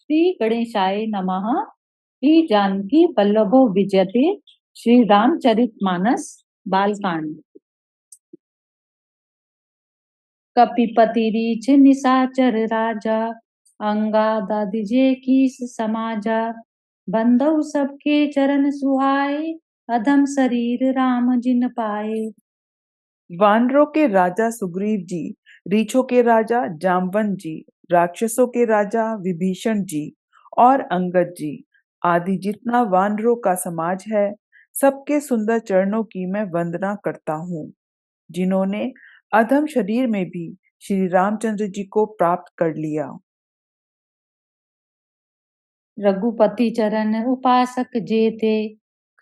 श्री गणेशाय नमः। श्री जानकी वल्लभो विजयते। श्री रामचरितमानस बालकांड। कपिपति रीछ निशाचर राजा, अंगादादिजे कीस समाजा। बंधु सबके चरण सुहाए, अधम शरीर राम जिन पाए। वानरों के राजा सुग्रीव जी, रीछों के राजा जामवंत जी, राक्षसों के राजा विभीषण जी और अंगद जी आदि जितना वानरों का समाज है, सबके सुंदर चरणों की मैं वंदना करता हूँ, जिन्होंने अधम शरीर में भी श्री रामचंद्र जी को प्राप्त कर लिया। रघुपति चरण उपासक जेते,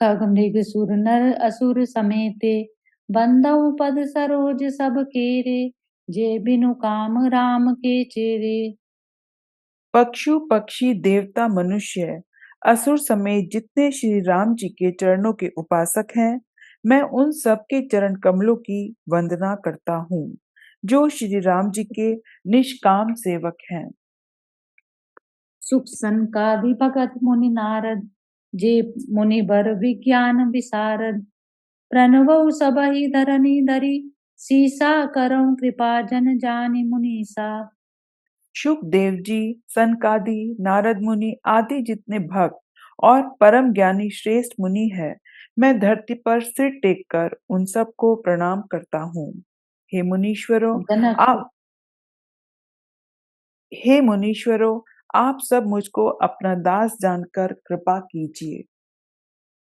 खग मृग सुर नर असुर समेते। बंदउ पद सरोज सब केरे, जे बिनु काम राम के चेरे। पक्षु पक्षी देवता मनुष्य असुर समेत जितने श्री राम जी के चरणों के उपासक हैं, मैं उन सब के चरण कमलों की वंदना करता हूँ, जो श्री राम जी के निष्काम सेवक हैं। सुख सनकादि भगत मुनि नारद, जे मुनि बर विज्ञान विसारद। प्रणवउ सबहि धरनी धरी, सीसा करऊं कृपा जन जानि मुनीसा। शुकदेव जी, सनकादि, नारद मुनि आदि जितने भक्त और परम ज्ञानी श्रेष्ठ मुनि हैं, मैं धरती पर सिर टेक कर उन सबको प्रणाम करता हूँ। हे मुनीश्वरों, जनक आप हे मुनीश्वरों, आप सब मुझको अपना दास जानकर कृपा कीजिए।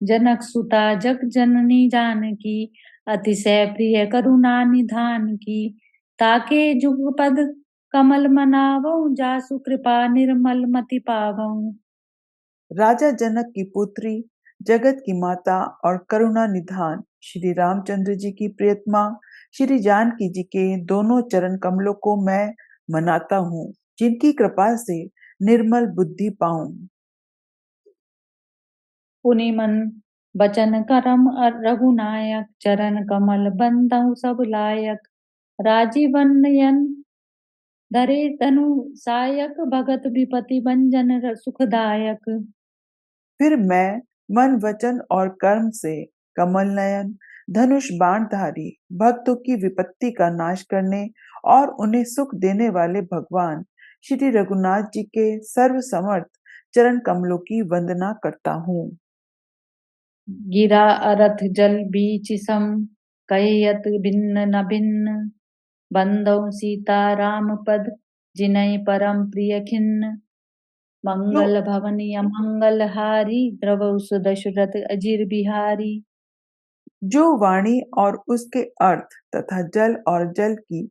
जनक सुता जग जननी जानकी, अतिशय प्रिय करुणा निधान की। ताके जुगपद कमल मनावऊं, जासु कृपा निर्मल मति पावऊं। राजा जनक की पुत्री, जगत की माता और करुणा निधान श्री रामचंद्र जी की प्रियतमा श्री जानकी जी के दोनों चरण कमलों को मैं मनाता हूँ, जिनकी कृपा से निर्मल बुद्धि पाऊं। पुनि मन बचन करम रघुनायक, चरण कमल बंदहु सब लायक। राजीवन नयन धरे तनु सायक, भगत विपति भंजन सुखदायक। फिर मैं मन वचन और कर्म से कमल नयन, धनुष बाणधारी, भक्तों की विपत्ति का नाश करने और उन्हें सुख देने वाले भगवान श्री रघुनाथ जी के सर्व समर्थ चरण कमलों की वंदना करता हूँ। गिरा अरथ जल बीच सम, कहयत भिन्न न भिन्न। बंदौ सीता राम पद, जिनय परम प्रिय खिन्न। जो मंगल भवन अमंगल हारी, द्रवौ सुदशरथ अजिर बिहारी। जो वाणी और उसके अर्थ तथा जल और जल की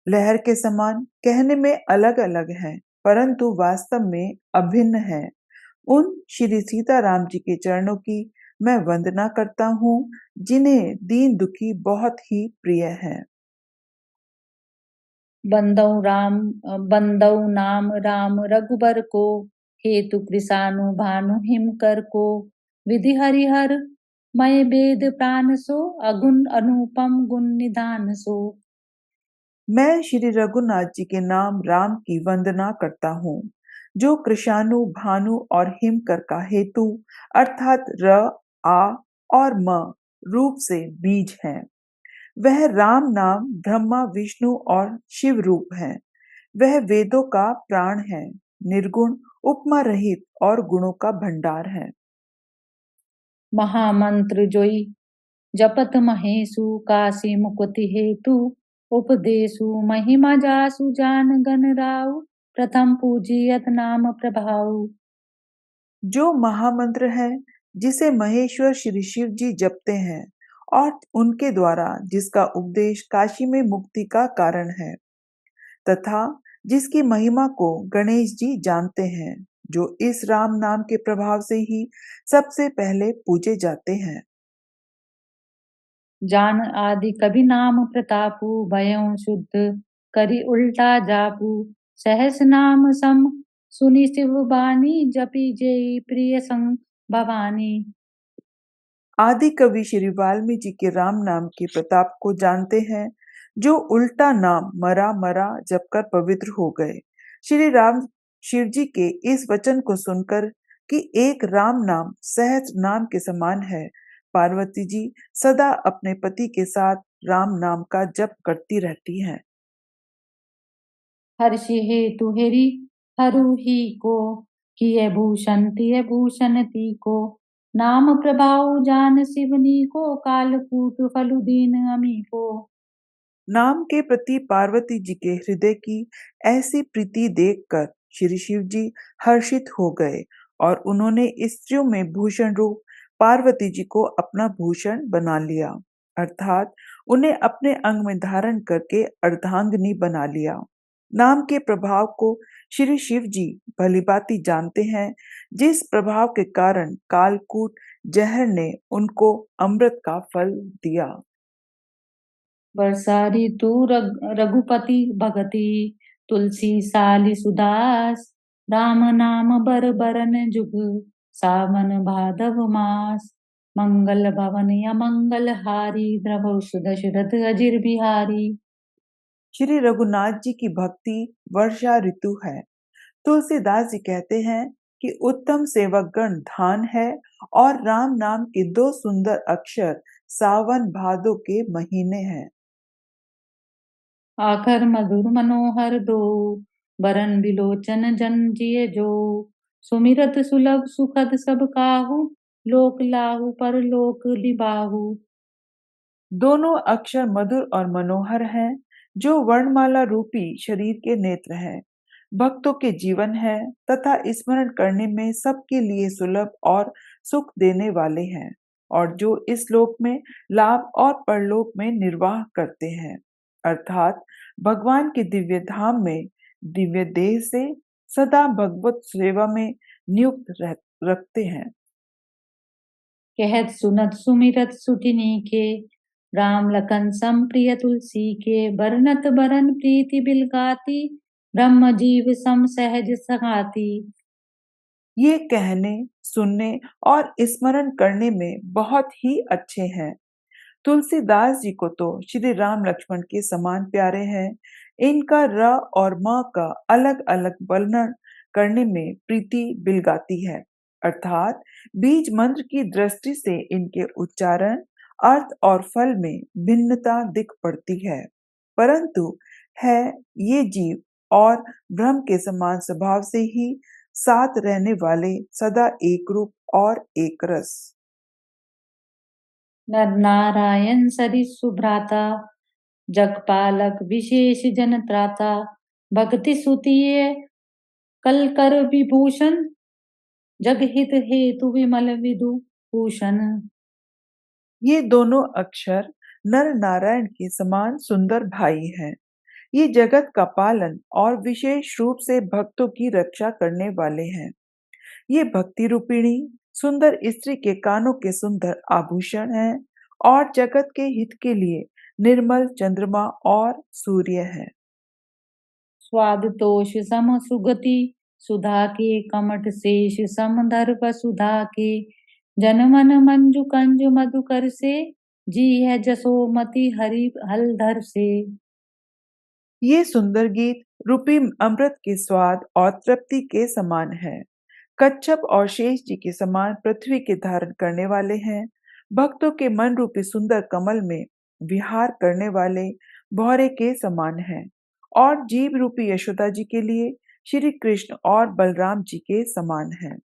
लहर के समान कहने में अलग अलग हैं, परंतु वास्तव में अभिन्न हैं, उन श्री सीताराम जी के चरणों की मैं वंदना करता हूँ, जिन्हें दीन दुखी बहुत ही प्रिय है। बंदौ नाम राम रघुबर को, हेतु कृसानु भानु हिमकर को। विधि हरिहर मय वेद प्राण सो, अगुण अनुपम गुण निधान सो। मैं श्री रघुनाथ जी के नाम राम की वंदना करता हूँ, जो कृषाणु भानु और हिमकर का हेतु अर्थात र, आ और म रूप से बीज है। वह राम नाम ब्रह्मा विष्णु और शिव रूप है। वह वेदों का प्राण है, निर्गुण उपमा रहित और गुणों का भंडार है। महामंत्र जोई जपत महेशु, काशी मुकुति हेतु उपदेशु। महिमा जासु जान गण राउ, प्रथम पूजियत नाम प्रभाऊ। जो महामंत्र है, जिसे महेश्वर श्री शिव जी जपते हैं और उनके द्वारा जिसका उपदेश काशी में मुक्ति का कारण है, तथा जिसकी महिमा को गणेश जी जानते हैं, जो इस राम नाम के प्रभाव से ही सबसे पहले पूजे जाते हैं। जान आदि कभी नाम प्रतापु, भयों शुद्ध करी उल्टा जापू। सहस नाम सम सुनि शिव बानी, जपी जय प्रिय संग भवानी। आदि कवि श्री वाल्मीकि जी के राम नाम के प्रताप को जानते हैं, जो उल्टा नाम मरा मरा जपकर पवित्र हो गए। श्री राम शिव जी के इस वचन को सुनकर कि एक राम नाम सहस्र नाम के समान है, पार्वती जी सदा अपने पति के साथ राम नाम का जप करती रहती हैं। हर्षि हेतु हेरी हरु ही को, किए भूषण तिय भूषण ती को, नाम प्रभाव जान शिवनी को, कालकूट फलु दीन अमी को। नाम के प्रति पार्वती जी के हृदय की ऐसी प्रीति देखकर श्री शिव जी हर्षित हो गए और उन्होंने स्त्रियों में भूषण रूप पार्वती जी को अपना भूषण बना लिया, अर्थात उन्हें अपने अंग में धारण करके अर्धांगिनी बना लिया। नाम के प्रभाव को श्री शिव जी भलीभांति जानते हैं, जिस प्रभाव के कारण कालकूट जहर ने उनको अमृत का फल दिया। वर्षा ऋतु रघुपति भगति, तुलसी साली सुदास, राम नाम बर बरन जुग, सावन भादव मास। मंगल भवन या मंगल हारी, द्रव दशरथ अजिर बिहारी। श्री रघुनाथ जी की भक्ति वर्षा ऋतु है। तुलसीदास जी कहते हैं कि उत्तम सेवक गण धान है और राम नाम के दो सुंदर अक्षर सावन भादो के महीने हैं। आखर मधुर मनोहर दो, बरन बिलोचन जन जिय जो, सुमिरत सुलभ सुखद सब काहू, लोक लाहू पर लोक लिबाहू। दोनों अक्षर मधुर और मनोहर हैं, जो वर्णमाला रूपी शरीर के नेत्र हैं, भक्तों के जीवन है तथा स्मरण करने में सबके लिए सुलभ और सुख देने वाले हैं, और जो इस लोक में लाभ और परलोक में निर्वाह करते हैं, अर्थात भगवान के दिव्य धाम में दिव्य देह से सदा भगवत सेवा में नियुक्त रखते हैं। कहत सुनत सुमिरत सुटिनी के, राम लखन सम प्रिय तुलसी के, बरनत बरन प्रीति बिलगाती, ब्रह्म जीव सम सहज सगाती। ये कहने, सुनने और स्मरण करने में बहुत ही अच्छे हैं। तुलसीदास जी को तो श्री राम लक्ष्मण के समान प्यारे हैं। इनका र और म का अलग अलग वर्णन करने में प्रीति बिलगाती है, अर्थात बीज मंत्र की दृष्टि से इनके उच्चारण, अर्थ और फल में भिन्नता दिख पड़ती है, परंतु है ये जीव और ब्रह्म के समान स्वभाव से ही साथ रहने वाले, सदा एक रूप और एक रस। नर नारायण सरि सुभ्राता, जगपालक विशेष जन त्राता, भक्ति सुतिय कल कर विभूषण, जगहित हेतु विमल विदु भूषण। ये दोनों अक्षर नर नारायण के समान सुंदर भाई हैं। ये जगत का पालन और विशेष रूप से भक्तों की रक्षा करने वाले हैं। ये भक्ति रूपिणी सुंदर स्त्री के कानों के सुंदर आभूषण हैं और जगत के हित के लिए निर्मल चंद्रमा और सूर्य है। स्वाद तोष सम सुगति, सुधा के कमठ शेष सम दर्प सुधा के, जनमन मंजु कंजु मधुकर से, जी है जसोमति हरि हलधर से। ये सुंदर गीत रूपी अमृत के स्वाद और तृप्ति के समान है। कच्छप और शेष जी के समान पृथ्वी के धारण करने वाले हैं। भक्तों के मन रूपी सुंदर कमल में विहार करने वाले भौरे के समान हैं, और जीव रूपी यशोदा जी के लिए श्री कृष्ण और बलराम जी के समान हैं।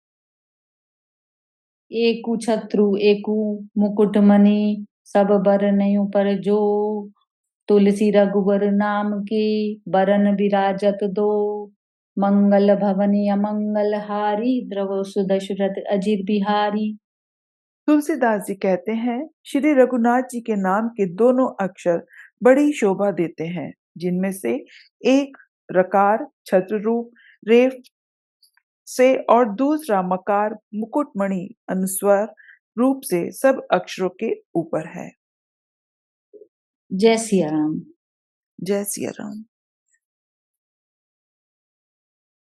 एकु छत्रु एकु मुकुटमणि, सब बरनयु पर जो, तुलसी रघुबर नाम के, बरन विराजत दो, मंगल भवन अमंगल हारी, द्रव सुदशरथ अजिर बिहारी। तुलसीदास जी कहते हैं, श्री रघुनाथ जी के नाम के दोनों अक्षर बड़ी शोभा देते हैं, जिनमें से एक रकार छत्र रूप रेफ से और दूसरा मकार मुकुटमणि अनुस्वर रूप से सब अक्षरों के ऊपर है। जय सिया राम। जय सिया राम।